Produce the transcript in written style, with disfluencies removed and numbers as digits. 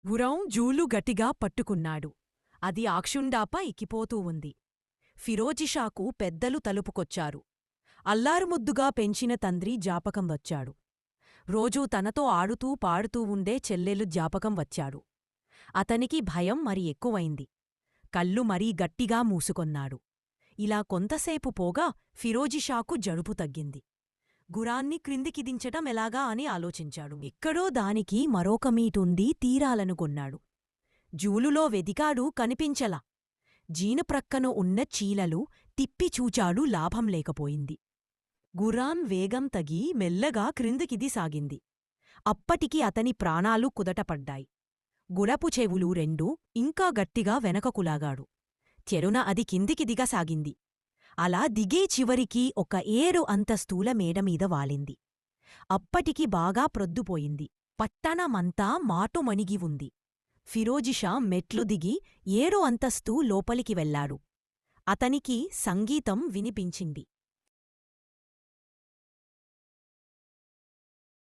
గుర్రం జూలు గట్టిగా పట్టుకున్నాడు. అది ఆక్షుండాప ఎక్కిపోతూ ఉంది. ఫిరోజిషాకు పెద్దలు తలుపుకొచ్చారు. అల్లారుముద్దుగా పెంచిన తండ్రి జ్ఞాపకం వచ్చాడు. రోజూ తనతో ఆడుతూ పాడుతూ ఉండే చెల్లెలు జ్ఞాపకం వచ్చాడు. అతనికి భయం మరి ఎక్కువైంది. కళ్ళు మరీ గట్టిగా మూసుకొన్నాడు. ఇలా కొంతసేపు పోగా ఫిరోజిషాకు జడుపు తగ్గింది. గురాన్ని క్రిందికి దించటం ఎలాగా అని ఆలోచించాడు. ఎక్కడో దానికి మరొక మీటుంది తీరాలనుకొన్నాడు. జూలులో వెదికాడు, కనిపించలా. జీనప్రక్కన ఉన్న చీలలు తిప్పి చూచాడు, లాభం లేకపోయింది. గుర్రాం వేగం తగి మెల్లగా క్రిందికిది సాగింది. అప్పటికి అతని ప్రాణాలు కుదటపడ్డాయి. గురపు చెవులు రెండూ ఇంకా గట్టిగా వెనకకులాగాడు. చెరున అది కిందికి దిగసాగింది. అలా దిగే చివరికి ఒక 7 అంతస్తుల మేడమీద వాలింది. అప్పటికి బాగా ప్రొద్దుపోయింది. పట్టణమంతా మాటుమణిగి ఉంది. ఫిరోజిషా మెట్లు దిగి 7 అంతస్తు లోపలికి వెళ్లాడు. అతనికి సంగీతం వినిపించింది.